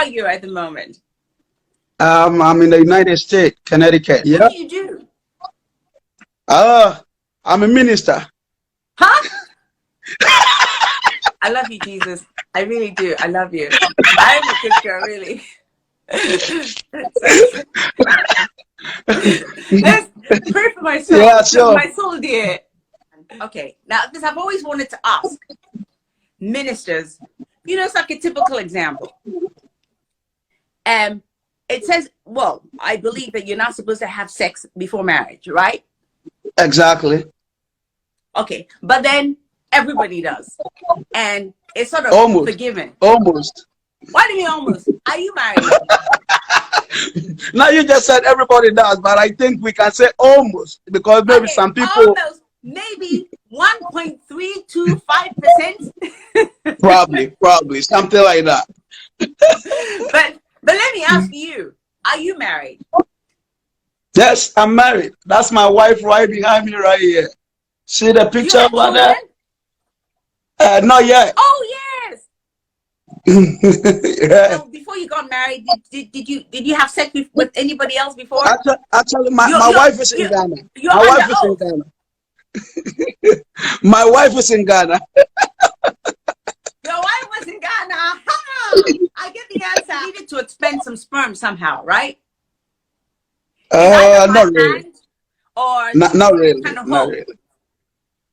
are you at the moment? I'm in the United States, Connecticut. Yeah. What do you do? I'm a minister. Huh? I love you, Jesus. I really do. I love you. I'm a good girl, really. Let's pray for my soul. Yeah, Pray for sure. my soul, dear. Okay, now this I've always wanted to ask ministers. You know, it's like a typical example. It says, well, I believe that you're not supposed to have sex before marriage, right? Exactly. Okay, but then everybody does, and it's sort of Almost. forgiven. Almost. Why do you mean almost? Are you married? Now you just said everybody does, but I think we can say almost, because maybe Okay, some people almost, maybe 1.325%. probably something like that. But let me ask you: are you married? Yes, I'm married. That's my wife right behind me right here. See the Do you picture have over children? there? Not yet. Oh yes. Yeah. So before you got married, did you have sex with anybody else before? Actually, my wife is in Ghana. You're My wife under is in oath. Ghana. My wife is in Ghana. Your wife was in Ghana. Aha! I get the answer. I needed to expend some sperm somehow, right? Not really. Or Not really. kind of Not hope. really.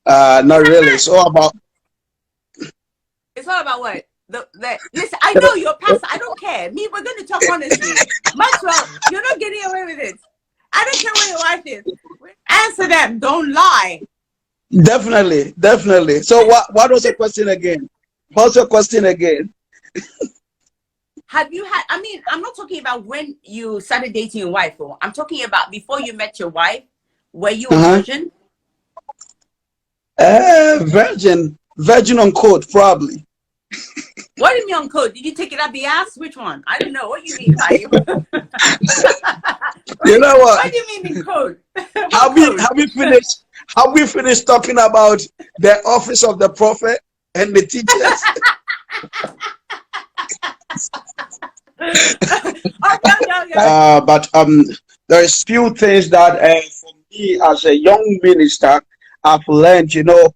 Not really. It's all about. It's all about what? Listen, I know you're a pastor. I don't care. Me, we're going to talk honestly. Maxwell, you're not getting away with it. I don't care where your wife is. Answer them. Don't lie. Definitely. So what was the question again? What's your question again? Have you had, I mean, I'm not talking about when you started dating your wife. I'm talking about before you met your wife. Were you a virgin? Virgin on code, probably. What do you mean on code? Did you take it up the ass? Which one? I don't know. What do you mean by You know what? What do you mean in code? Have we finished talking about the office of the prophet and the teachers? But there is few things that for me as a young minister I've learned. You know,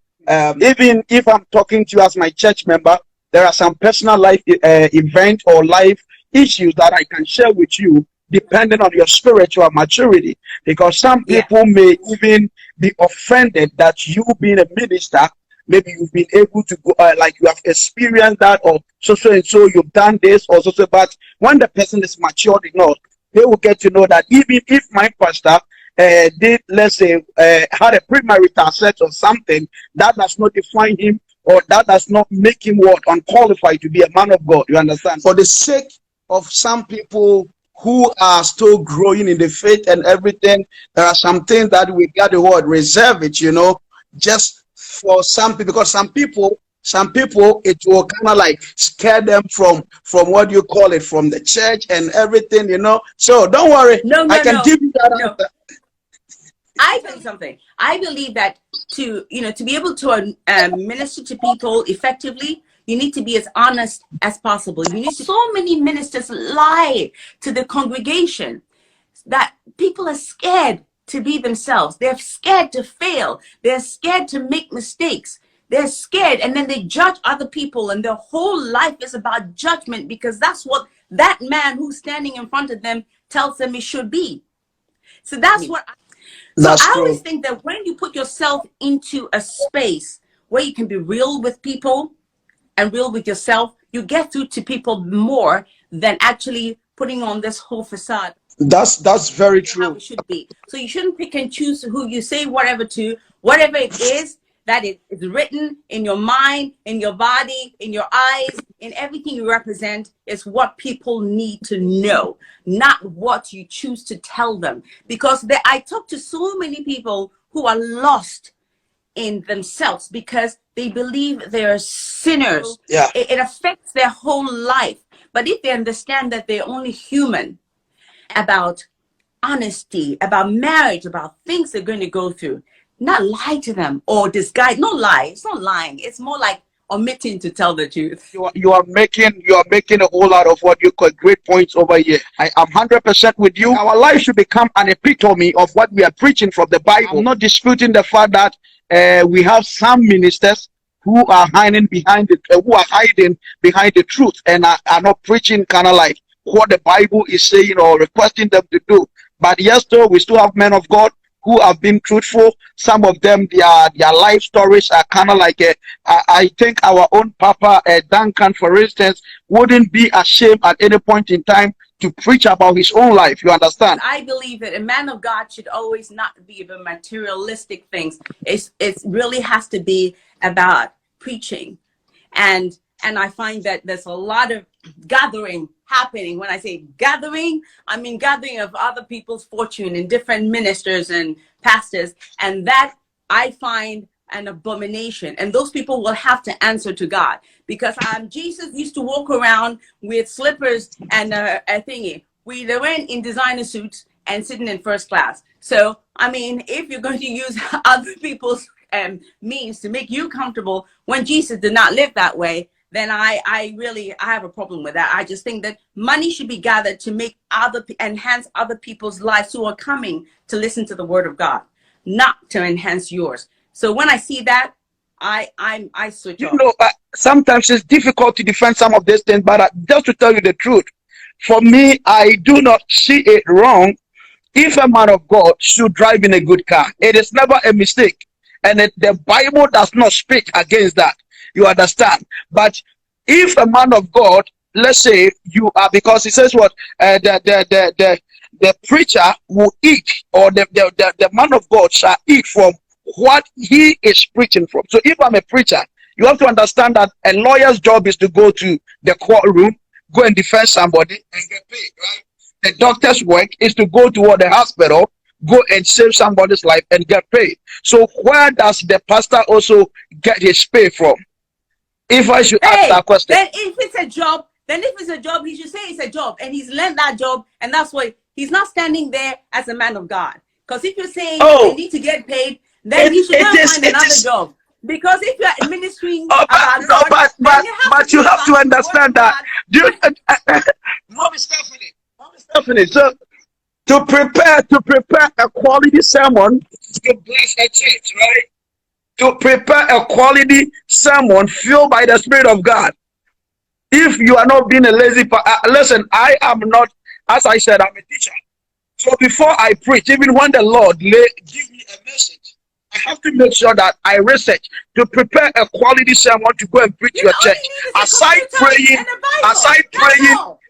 even if I'm talking to you as my church member, there are some personal life event or life issues that I can share with you, depending on your spiritual maturity. Because some people may even be offended that you being a minister, maybe you've been able to go, like you have experienced that, or so and so you've done this, or so. But when the person is matured enough, they will get to know that even if my pastor did, let's say, had a premarital sex or something, that does not define him, or that does not make him unqualified to be a man of God. You understand? For the sake of some people who are still growing in the faith and everything, there are some things that we got the word reserve it, you know, just for some people, because some people it will kind of like scare them from what you call it, from the church and everything, you know. So don't worry, I can give you that answer. I tell you something. I believe that to be able to minister to people effectively, you need to be as honest as possible. You need to, so many ministers lie to the congregation that people are scared to be themselves. They're scared to fail. They're scared to make mistakes. They're scared, and then they judge other people, and their whole life is about judgment, because that's what that man who's standing in front of them tells them it should be. So that's what. I always think that when you put yourself into a space where you can be real with people and real with yourself, you get through to people more than actually putting on this whole facade. That's very true. How it should be. So you shouldn't pick and choose who you say whatever to. Whatever it is that is written in your mind, in your body, in your eyes, in everything you represent, is what people need to know, not what you choose to tell them. Because I talk to so many people who are lost in themselves because they believe they're sinners. Yeah. It affects their whole life. But if they understand that they're only human, about honesty, about marriage, about things they're going to go through, not lie to them or disguise. No lie. It's not lying. It's more like omitting to tell the truth. You are making a whole lot of what you call great points over here. I am 100% with you. Our life should become an epitome of what we are preaching from the Bible. I'm not disputing the fact that we have some ministers who are hiding behind the truth and are not preaching kind of like what the Bible is saying or requesting them to do. But yes, though, we still have men of God who have been truthful. Some of them, their life stories are kind of like I think our own Papa Duncan, for instance, wouldn't be ashamed at any point in time to preach about his own life. You understand? I believe that a man of God should always not be about materialistic things. It really has to be about preaching, and I find that there's a lot of gathering happening. When I say gathering, I mean gathering of other people's fortune in different ministers and pastors, and that I find an abomination. And those people will have to answer to God, because Jesus used to walk around with slippers and a thingy. They went in designer suits and sitting in first class. So I mean, if you're going to use other people's means to make you comfortable when Jesus did not live that way, then I really have a problem with that. I just think that money should be gathered to enhance other people's lives who are coming to listen to the word of God, not to enhance yours. So when I see that, I switch off. You know, sometimes it's difficult to defend some of these things, but just to tell you the truth, for me, I do not see it wrong if a man of God should drive in a good car. It is never a mistake, and the Bible does not speak against that. You understand? But if a man of God, let's say you are, because it says what the preacher will eat, or the man of God shall eat from what he is preaching from. So if I'm a preacher, you have to understand that a lawyer's job is to go to the courtroom, go and defend somebody and get paid, right? The doctor's work is to go to the hospital, go and save somebody's life and get paid. So where does the pastor also get his pay from? If I should ask that question. Then if it's a job, he should say it's a job, and he's learned that job, and that's why he's not standing there as a man of God. Because if you're saying they need to get paid, then he should find another job. Because if you're administering but you have to understand that. Mom is Stephanie. So to prepare a quality sermon to bless a church, right? To prepare a quality sermon filled by the Spirit of God. If you are not being a lazy, listen, I am not, as I said, I'm a teacher. So before I preach, even when the Lord give me a message, I have to make sure that I research to prepare a quality sermon to go and preach your church. Aside praying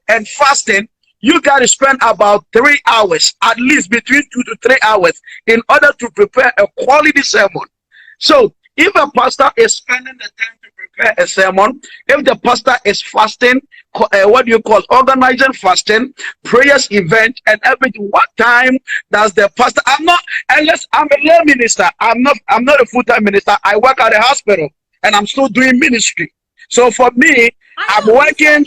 and fasting, you got to spend about 3 hours, at least between 2 to 3 hours, in order to prepare a quality sermon. So if a pastor is spending the time to prepare a sermon, if the pastor is fasting, organizing fasting, prayers, event, and everything, what time does the pastor? I'm a lay minister. I'm not a full-time minister. I work at a hospital and I'm still doing ministry. So for me, I'm working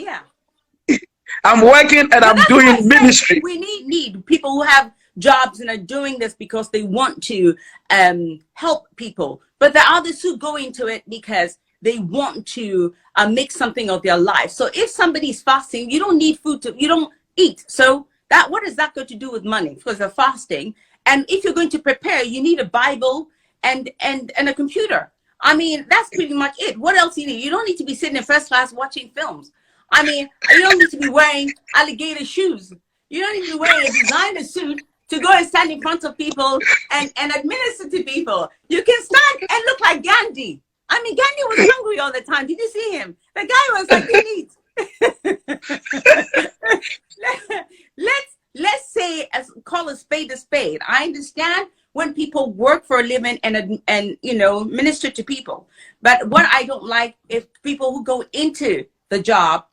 and I'm doing ministry. We need people who have jobs and are doing this because they want to help people. But there are others who go into it because they want to make something of their life. So if somebody's fasting, you don't need food you don't eat. So what does that got to do with money? Because they're fasting. And if you're going to prepare, you need a Bible and a computer. I mean, that's pretty much it. What else you need? You don't need to be sitting in first class watching films. I mean, you don't need to be wearing alligator shoes. You don't need to be wearing a designer suit to go and stand in front of people and administer to people. You can stand and look like Gandhi. I mean, Gandhi was hungry all the time. Did you see him? The guy was like, let's say, call a spade. I understand when people work for a living and minister to people. But what I don't like is people who go into the job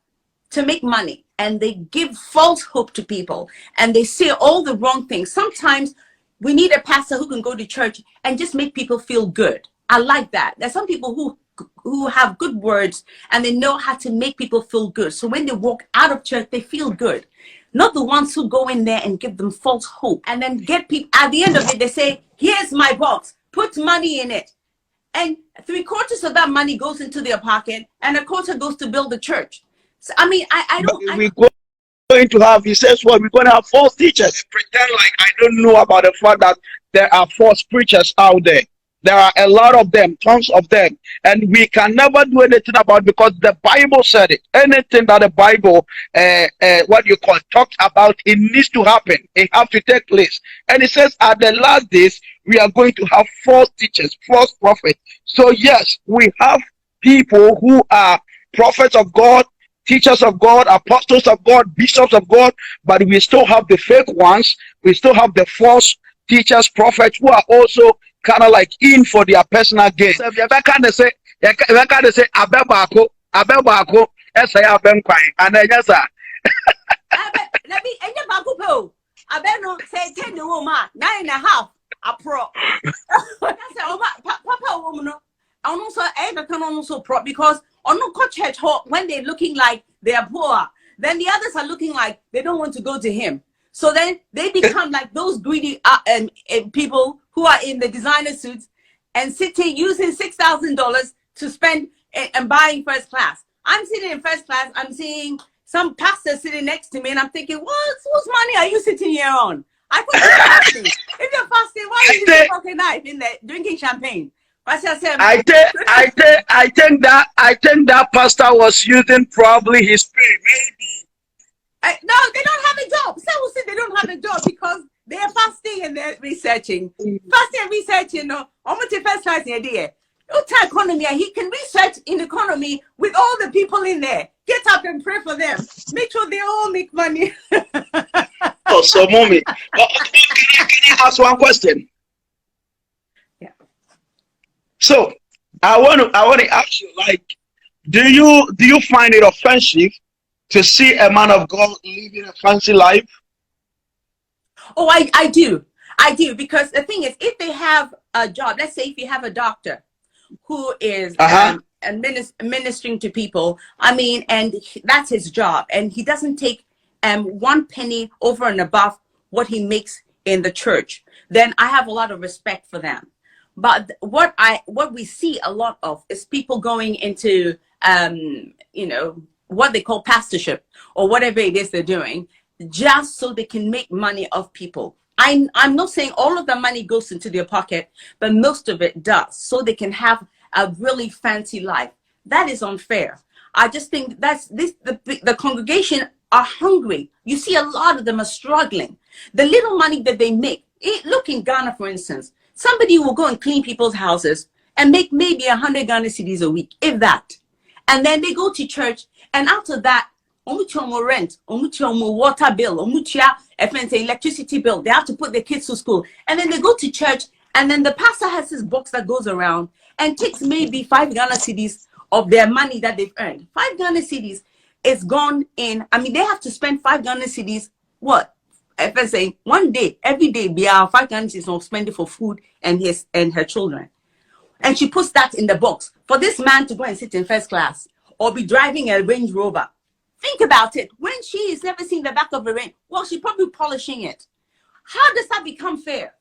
to make money, and they give false hope to people, and they say all the wrong things. Sometimes we need a pastor who can go to church and just make people feel good. I like that. There's some people who have good words and they know how to make people feel good. So when they walk out of church, they feel good. Not the ones who go in there and give them false hope and then get people, at the end of it, they say, here's my box, put money in it. And 3/4 of that money goes into their pocket, and 1/4 goes to build the church. So, I mean, We're going to have, he says, well, we're going to have false teachers. Pretend like I don't know about the fact that there are false preachers out there. There are a lot of them, tons of them, and we can never do anything about it because the Bible said it. Anything that the Bible, talked about, it needs to happen. It has to take place. And it says at the last days, we are going to have false teachers, false prophets. So yes, we have people who are prophets of God, teachers of God, apostles of God, bishops of God, but we still have the fake ones. We still have the false teachers, prophets who are also kind of like in for their personal gain. So if you kind of say, Abebako, essay Abenquine, and then yes, sir. Let me, and your bakupo. I better not say 10 the woman, 9.5. A pro. I said, oh, Papa woman. I also can also pro because on no church when they're looking like they are poor, then the others are looking like they don't want to go to him. So then they become like those greedy and people who are in the designer suits and sitting using $6,000 to spend and buying first class. I'm sitting in first class. I'm seeing some pastor sitting next to me, and I'm thinking, whose money are you sitting here on? I could be fasting. If you're fasting, why are you using a fucking knife in there drinking champagne? I think that pastor was using probably his pay, maybe. No, they don't have a job. Some will say they don't have a job because they are fasting and they're researching. Fasting and researching, almost the first class idea. Economy, he can research in economy with all the people in there. Get up and pray for them. Make sure they all make money. Oh, so mommy, can I ask one question? Yeah. So I want to ask you, like, do you find it offensive to see a man of God living a fancy life? Oh, I do, because the thing is, if they have a job, let's say if you have a doctor who is ministering to people, I mean, and that's his job, and he doesn't take 1 penny over and above what he makes in the church, then I have a lot of respect for them. But what we see a lot of is people going into what they call pastorship or whatever it is they're doing, just so they can make money off people. I'm not saying all of the money goes into their pocket, but most of it does, so they can have a really fancy life. That is unfair. I just think the congregation are hungry. You see, a lot of them are struggling. The little money that they make, look in Ghana, for instance, somebody will go and clean people's houses and make maybe 100 Ghana cedis a week, if that. And then they go to church, and after that, rent, water bill, electricity bill. They have to put their kids to school. And then they go to church, and then the pastor has his box that goes around and takes maybe 5 Ghana cedis of their money that they've earned. 5 Ghana cedis is gone in. I mean, they have to spend 5 Ghana cedis, what? If I say one day, every day, be 5 Ghana cedis on spending for food and her children. And she puts that in the box for this man to go and sit in first class or be driving a Range Rover. Think about it. When she has never seen the back of a Range, well, she's probably polishing it. How does that become fair?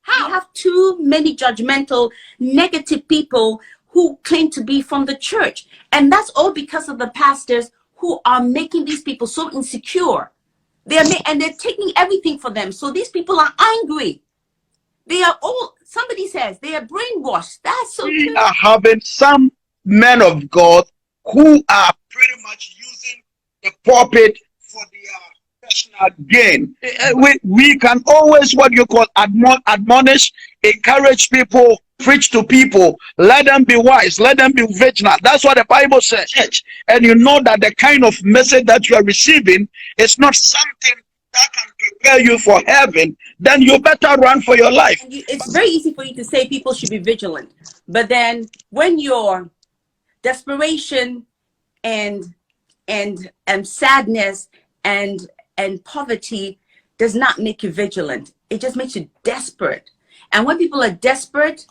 How? You have too many judgmental, negative people who claim to be from the church. And that's all because of the pastors who are making these people so insecure. They're taking everything for them. So these people are angry. They are all, somebody says, they are brainwashed. That's so We true. are having some men of God who are pretty much using the pulpit for their personal gain. We can always, what you call, admonish, encourage people, preach to people, let them be wise, let them be vigilant. That's what the Bible says. And you know that the kind of message that you are receiving is not something that can prepare you for heaven, then you better run for your life. It's very easy for you to say people should be vigilant. But then when your desperation and sadness and poverty does not make you vigilant, it just makes you desperate. And when people are desperate,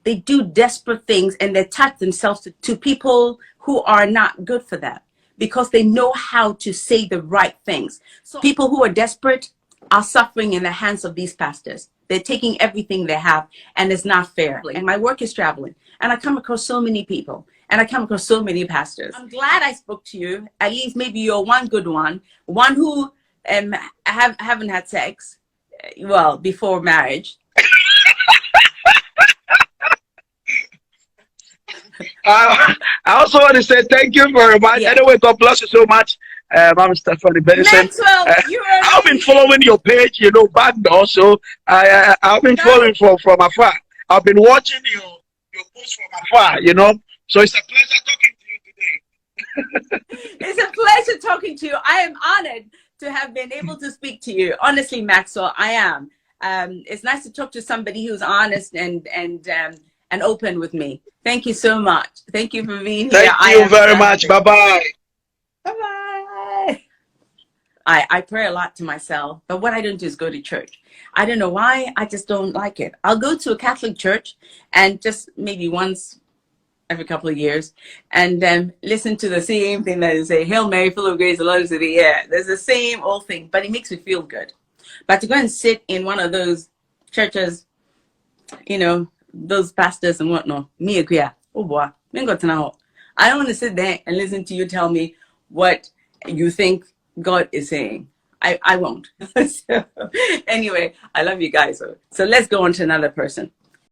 they do desperate things and they attach themselves to people who are not good for them because they know how to say the right things. So people who are desperate are suffering in the hands of these pastors. They're taking everything they have, and it's not fair. And my work is traveling, and I come across so many people, and I come across so many pastors. I'm glad I spoke to you. At least maybe you're one good one who haven't had sex, well, before marriage. I also want to say thank you very much. Yeah. Anyway, God bless you so much. I'm Stephanie Benson. Maxwell, I've been following your page, back door. So I've been following from afar. I've been watching your posts from afar, So it's a pleasure talking to you today. It's a pleasure talking to you. I am honored to have been able to speak to you. Honestly, Maxwell, I am. It's nice to talk to somebody who's honest and open with me. Thank you so much. Thank you for being here. Thank you very much. Bye-bye. Bye-bye. I pray a lot to myself, but what I don't do is go to church. I don't know why. I just don't like it. I'll go to a Catholic church and just maybe once every couple of years and listen to the same thing that they say, Hail Mary, full of grace, the Lord is with thee. Yeah, there's the same old thing, but it makes me feel good. But to go and sit in one of those churches, those pastors and whatnot, oh boy, I don't want to sit there and listen to you tell me what you think God is saying. I won't. So, anyway, I love you guys. So let's go on to another person.